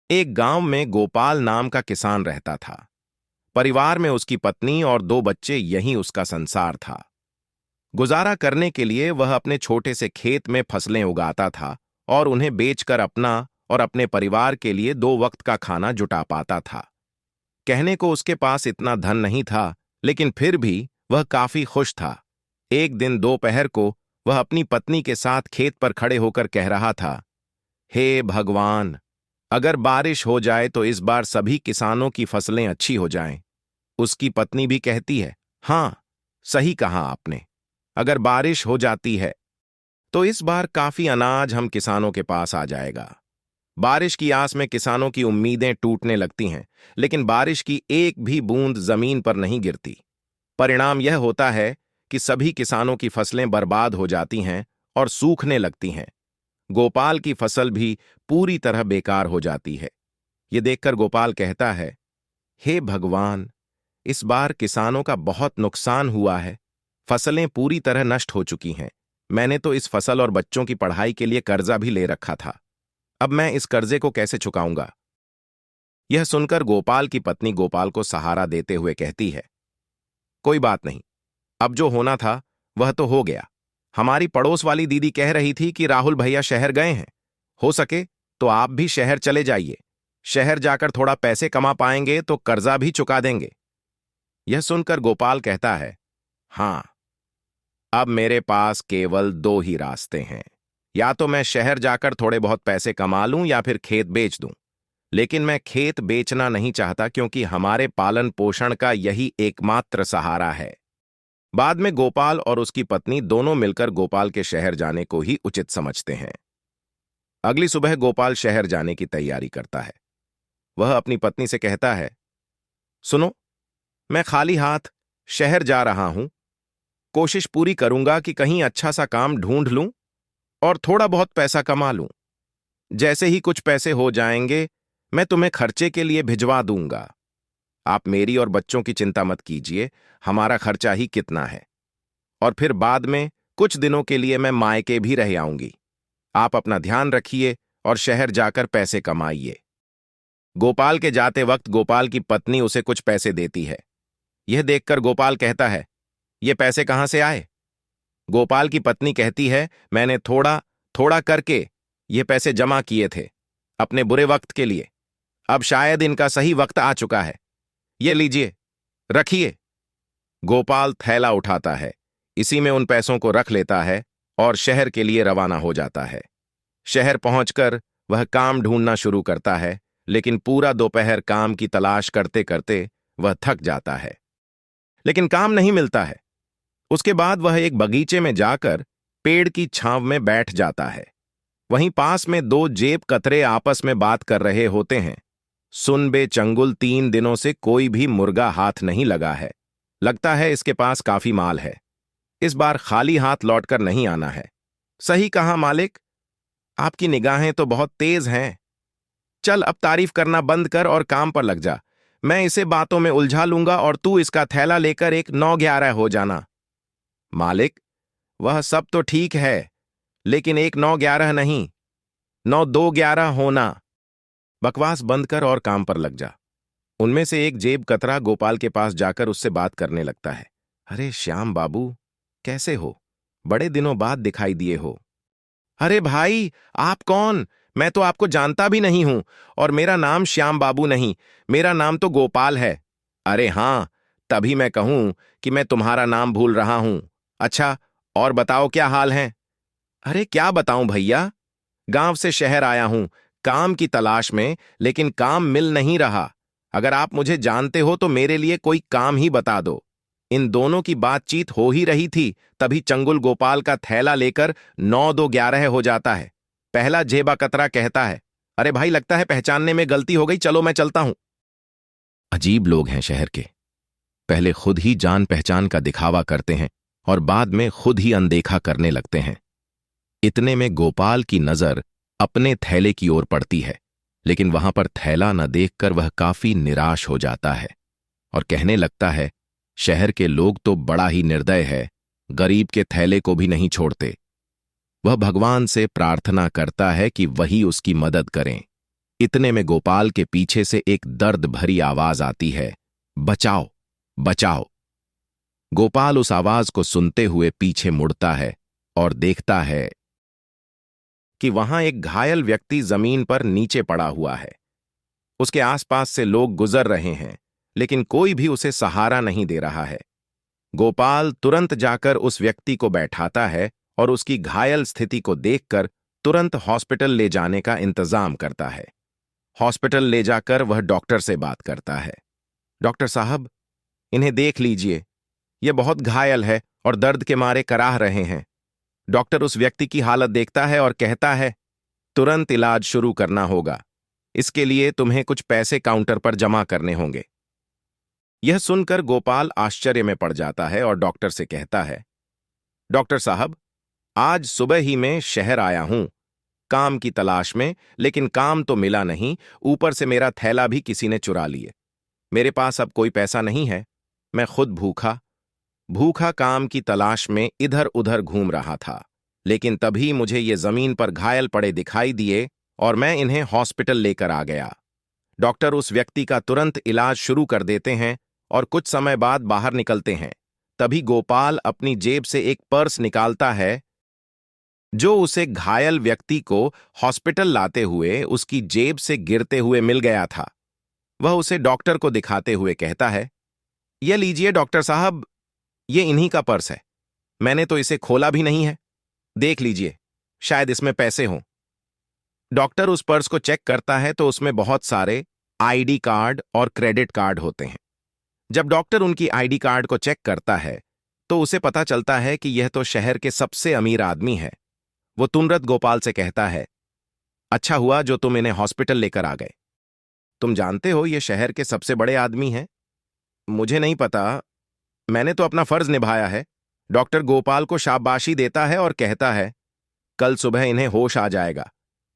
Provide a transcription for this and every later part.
एक गांव में गोपाल नाम का किसान रहता था। परिवार में उसकी पत्नी और दो बच्चे, यही उसका संसार था। गुजारा करने के लिए वह अपने छोटे से खेत में फसलें उगाता था और उन्हें बेचकर अपना और अपने परिवार के लिए दो वक्त का खाना जुटा पाता था। कहने को उसके पास इतना धन नहीं था, लेकिन फिर भी वह काफी खुश था। एक दिन दोपहर को वह अपनी पत्नी के साथ खेत पर खड़े होकर कह रहा था, हे भगवान, अगर बारिश हो जाए तो इस बार सभी किसानों की फसलें अच्छी हो जाएं। उसकी पत्नी भी कहती है, हाँ, सही कहा आपने। अगर बारिश हो जाती है तो इस बार काफी अनाज हम किसानों के पास आ जाएगा। बारिश की आस में किसानों की उम्मीदें टूटने लगती हैं, लेकिन बारिश की एक भी बूंद जमीन पर नहीं गिरती। परिणाम यह होता है कि सभी किसानों की फसलें बर्बाद हो जाती हैं और सूखने लगती हैं। गोपाल की फसल भी पूरी तरह बेकार हो जाती है। ये देखकर गोपाल कहता है, हे भगवान, इस बार किसानों का बहुत नुकसान हुआ है। फसलें पूरी तरह नष्ट हो चुकी हैं। मैंने तो इस फसल और बच्चों की पढ़ाई के लिए कर्जा भी ले रखा था। अब मैं इस कर्जे को कैसे चुकाऊंगा? यह सुनकर गोपाल की पत्नी गोपाल को सहारा देते हुए कहती है, कोई बात नहीं, अब जो होना था वह तो हो गया। हमारी पड़ोस वाली दीदी कह रही थी कि राहुल भैया शहर गए हैं। हो सके तो आप भी शहर चले जाइए। शहर जाकर थोड़ा पैसे कमा पाएंगे तो कर्जा भी चुका देंगे। यह सुनकर गोपाल कहता है, हां, अब मेरे पास केवल दो ही रास्ते हैं। या तो मैं शहर जाकर थोड़े बहुत पैसे कमा लूं या फिर खेत बेच दूं। लेकिन मैं खेत बेचना नहीं चाहता, क्योंकि हमारे पालन पोषण का यही एकमात्र सहारा है। बाद में गोपाल और उसकी पत्नी दोनों मिलकर गोपाल के शहर जाने को ही उचित समझते हैं। अगली सुबह गोपाल शहर जाने की तैयारी करता है। वह अपनी पत्नी से कहता है, सुनो, मैं खाली हाथ शहर जा रहा हूं। कोशिश पूरी करूंगा कि कहीं अच्छा सा काम ढूंढ लूं और थोड़ा बहुत पैसा कमा लूं। जैसे ही कुछ पैसे हो जाएंगे, मैं तुम्हें खर्चे के लिए भिजवा दूंगा। आप मेरी और बच्चों की चिंता मत कीजिए, हमारा खर्चा ही कितना है। और फिर बाद में कुछ दिनों के लिए मैं मायके भी रह आऊंगी। आप अपना ध्यान रखिए और शहर जाकर पैसे कमाइए। गोपाल के जाते वक्त गोपाल की पत्नी उसे कुछ पैसे देती है। यह देखकर गोपाल कहता है, ये पैसे कहां से आए? गोपाल की पत्नी कहती है, मैंने थोड़ा थोड़ा करके ये पैसे जमा किए थे अपने बुरे वक्त के लिए। अब शायद इनका सही वक्त आ चुका है। ये लीजिए, रखिए। गोपाल थैला उठाता है, इसी में उन पैसों को रख लेता है और शहर के लिए रवाना हो जाता है। शहर पहुंचकर वह काम ढूंढना शुरू करता है, लेकिन पूरा दोपहर काम की तलाश करते करते वह थक जाता है, लेकिन काम नहीं मिलता है। उसके बाद वह एक बगीचे में जाकर पेड़ की छांव में बैठ जाता है। वहीं पास में दो जेब कतरे आपस में बात कर रहे होते हैं। सुन बे चंगुल, 3 दिनों से कोई भी मुर्गा हाथ नहीं लगा है। लगता है इसके पास काफी माल है। इस बार खाली हाथ लौटकर नहीं आना है। सही कहा मालिक, आपकी निगाहें तो बहुत तेज हैं। चल, अब तारीफ करना बंद कर और काम पर लग जा। मैं इसे बातों में उलझा लूंगा और तू इसका थैला लेकर एक 9-11 हो जाना। मालिक, वह सब तो ठीक है, लेकिन एक 9-11 नहीं, 9-2-11 होना। बकवास बंद कर और काम पर लग जा। उनमें से एक जेब कतरा गोपाल के पास जाकर उससे बात करने लगता है। अरे श्याम बाबू, कैसे हो? बड़े दिनों बाद दिखाई दिए हो। अरे भाई, आप कौन? मैं तो आपको जानता भी नहीं हूं, और मेरा नाम श्याम बाबू नहीं, मेरा नाम तो गोपाल है। अरे हां, तभी मैं कहूं कि मैं तुम्हारा नाम भूल रहा हूं। अच्छा, और बताओ क्या हाल है? अरे क्या बताऊं भैया, गांव से शहर आया हूं काम की तलाश में, लेकिन काम मिल नहीं रहा। अगर आप मुझे जानते हो तो मेरे लिए कोई काम ही बता दो। इन दोनों की बातचीत हो ही रही थी, तभी चंगुल गोपाल का थैला लेकर 9-2-11 हो जाता है। पहला जेबा कतरा कहता है, अरे भाई, लगता है पहचानने में गलती हो गई, चलो मैं चलता हूं। अजीब लोग हैं शहर के, पहले खुद ही जान पहचान का दिखावा करते हैं और बाद में खुद ही अनदेखा करने लगते हैं। इतने में गोपाल की नजर अपने थैले की ओर पड़ती है, लेकिन वहां पर थैला न देखकर वह काफी निराश हो जाता है और कहने लगता है, शहर के लोग तो बड़ा ही निर्दय है, गरीब के थैले को भी नहीं छोड़ते। वह भगवान से प्रार्थना करता है कि वही उसकी मदद करें। इतने में गोपाल के पीछे से एक दर्द भरी आवाज आती है, बचाओ, बचाओ। गोपाल उस आवाज को सुनते हुए पीछे मुड़ता है और देखता है कि वहां एक घायल व्यक्ति जमीन पर नीचे पड़ा हुआ है। उसके आसपास से लोग गुजर रहे हैं, लेकिन कोई भी उसे सहारा नहीं दे रहा है। गोपाल तुरंत जाकर उस व्यक्ति को बैठाता है और उसकी घायल स्थिति को देखकर तुरंत हॉस्पिटल ले जाने का इंतजाम करता है। हॉस्पिटल ले जाकर वह डॉक्टर से बात करता है। डॉक्टर साहब, इन्हें देख लीजिए, यह बहुत घायल है और दर्द के मारे कराह रहे हैं। डॉक्टर उस व्यक्ति की हालत देखता है और कहता है, तुरंत इलाज शुरू करना होगा। इसके लिए तुम्हें कुछ पैसे काउंटर पर जमा करने होंगे। यह सुनकर गोपाल आश्चर्य में पड़ जाता है और डॉक्टर से कहता है, डॉक्टर साहब, आज सुबह ही मैं शहर आया हूं काम की तलाश में, लेकिन काम तो मिला नहीं, ऊपर से मेरा थैला भी किसी ने चुरा लिए। मेरे पास अब कोई पैसा नहीं है। मैं खुद भूखा भूखा काम की तलाश में इधर उधर घूम रहा था, लेकिन तभी मुझे ये जमीन पर घायल पड़े दिखाई दिए और मैं इन्हें हॉस्पिटल लेकर आ गया। डॉक्टर उस व्यक्ति का तुरंत इलाज शुरू कर देते हैं और कुछ समय बाद बाहर निकलते हैं। तभी गोपाल अपनी जेब से एक पर्स निकालता है जो उसे घायल व्यक्ति को हॉस्पिटल लाते हुए उसकी जेब से गिरते हुए मिल गया था। वह उसे डॉक्टर को दिखाते हुए कहता है, यह लीजिए डॉक्टर साहब, ये इन्हीं का पर्स है। मैंने तो इसे खोला भी नहीं है। देख लीजिए, शायद इसमें पैसे हों। डॉक्टर उस पर्स को चेक करता है तो उसमें बहुत सारे आईडी कार्ड और क्रेडिट कार्ड होते हैं। जब डॉक्टर उनकी आईडी कार्ड को चेक करता है तो उसे पता चलता है कि यह तो शहर के सबसे अमीर आदमी है। वो तुरंत गोपाल से कहता है, अच्छा हुआ जो तुम इन्हें हॉस्पिटल लेकर आ गए। तुम जानते हो ये शहर के सबसे बड़े आदमी हैं। मुझे नहीं पता, मैंने तो अपना फर्ज निभाया है। डॉक्टर गोपाल को शाबाशी देता है और कहता है, कल सुबह इन्हें होश आ जाएगा।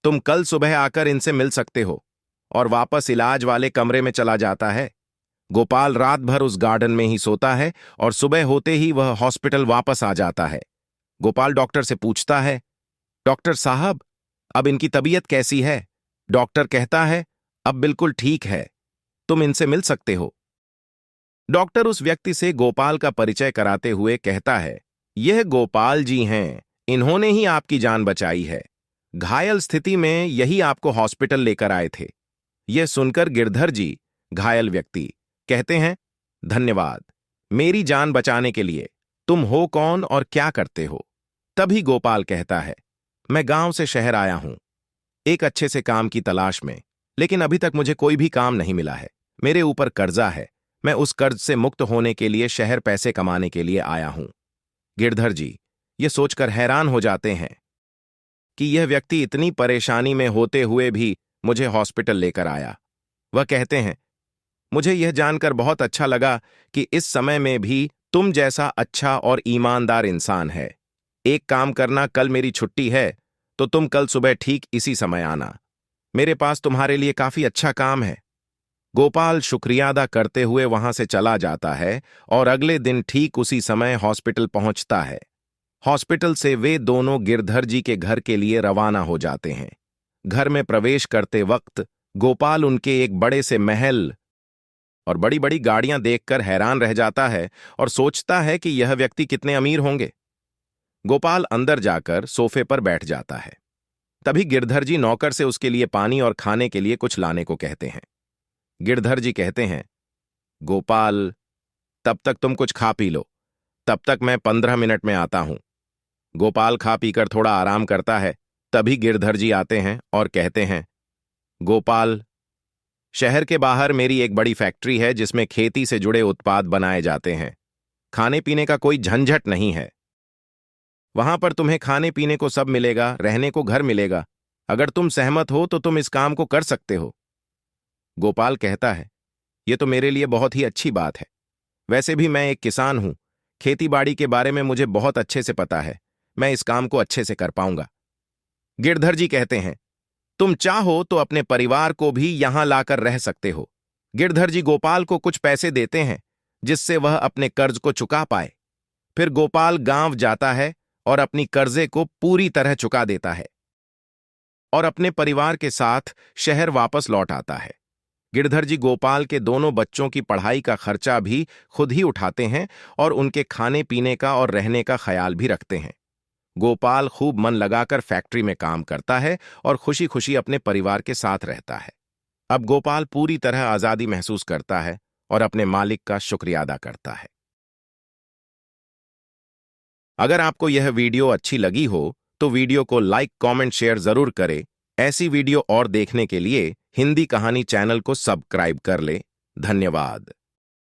तुम कल सुबह आकर इनसे मिल सकते हो। और वापस इलाज वाले कमरे में चला जाता है। गोपाल रात भर उस गार्डन में ही सोता है और सुबह होते ही वह हॉस्पिटल वापस आ जाता है। गोपाल डॉक्टर से पूछता है, डॉक्टर साहब, अब इनकी तबीयत कैसी है? डॉक्टर कहता है, अब बिल्कुल ठीक है, तुम इनसे मिल सकते हो। डॉक्टर उस व्यक्ति से गोपाल का परिचय कराते हुए कहता है, यह गोपाल जी हैं, इन्होंने ही आपकी जान बचाई है। घायल स्थिति में यही आपको हॉस्पिटल लेकर आए थे। यह सुनकर गिरधर जी, घायल व्यक्ति, कहते हैं, धन्यवाद मेरी जान बचाने के लिए। तुम हो कौन और क्या करते हो? तभी गोपाल कहता है, मैं गांव से शहर आया हूं एक अच्छे से काम की तलाश में, लेकिन अभी तक मुझे कोई भी काम नहीं मिला है। मेरे ऊपर कर्जा है। मैं उस कर्ज से मुक्त होने के लिए शहर पैसे कमाने के लिए आया हूं। गिरधर जी ये सोचकर हैरान हो जाते हैं कि यह व्यक्ति इतनी परेशानी में होते हुए भी मुझे हॉस्पिटल लेकर आया। वह कहते हैं, मुझे यह जानकर बहुत अच्छा लगा कि इस समय में भी तुम जैसा अच्छा और ईमानदार इंसान है। एक काम करना, कल मेरी छुट्टी है तो तुम कल सुबह ठीक इसी समय आना। मेरे पास तुम्हारे लिए काफी अच्छा काम है। गोपाल शुक्रिया अदा करते हुए वहां से चला जाता है और अगले दिन ठीक उसी समय हॉस्पिटल पहुंचता है। हॉस्पिटल से वे दोनों गिरधर जी के घर के लिए रवाना हो जाते हैं। घर में प्रवेश करते वक्त गोपाल उनके एक बड़े से महल और बड़ी बड़ी गाड़ियां देखकर हैरान रह जाता है और सोचता है कि यह व्यक्ति कितने अमीर होंगे। गोपाल अंदर जाकर सोफे पर बैठ जाता है। तभी गिरधर जी नौकर से उसके लिए पानी और खाने के लिए कुछ लाने को कहते हैं। गिरधर जी कहते हैं, गोपाल, तब तक तुम कुछ खा पी लो, तब तक मैं 15 मिनट में आता हूं। गोपाल खा पीकर थोड़ा आराम करता है। तभी गिरधर जी आते हैं और कहते हैं, गोपाल, शहर के बाहर मेरी एक बड़ी फैक्ट्री है जिसमें खेती से जुड़े उत्पाद बनाए जाते हैं। खाने पीने का कोई झंझट नहीं है। वहां पर तुम्हें खाने पीने को सब मिलेगा, रहने को घर मिलेगा। अगर तुम सहमत हो तो तुम इस काम को कर सकते हो। गोपाल कहता है, यह तो मेरे लिए बहुत ही अच्छी बात है। वैसे भी मैं एक किसान हूं। खेतीबाड़ी के बारे में मुझे बहुत अच्छे से पता है। मैं इस काम को अच्छे से कर पाऊंगा। गिरधर जी कहते हैं, तुम चाहो तो अपने परिवार को भी यहां लाकर रह सकते हो। गिरधर जी गोपाल को कुछ पैसे देते हैं जिससे वह अपने कर्ज को चुका पाए। फिर गोपाल गांव जाता है और अपनी कर्जे को पूरी तरह चुका देता है और अपने परिवार के साथ शहर वापस लौट आता है। गिरधर जी गोपाल के दोनों बच्चों की पढ़ाई का खर्चा भी खुद ही उठाते हैं और उनके खाने पीने का और रहने का ख्याल भी रखते हैं। गोपाल खूब मन लगाकर फैक्ट्री में काम करता है और खुशी खुशी अपने परिवार के साथ रहता है। अब गोपाल पूरी तरह आजादी महसूस करता है और अपने मालिक का शुक्रिया अदा करता है। अगर आपको यह वीडियो अच्छी लगी हो तो वीडियो को लाइक, कमेंट, शेयर जरूर करें। ऐसी वीडियो और देखने के लिए हिंदी कहानी चैनल को सब्सक्राइब कर ले। धन्यवाद।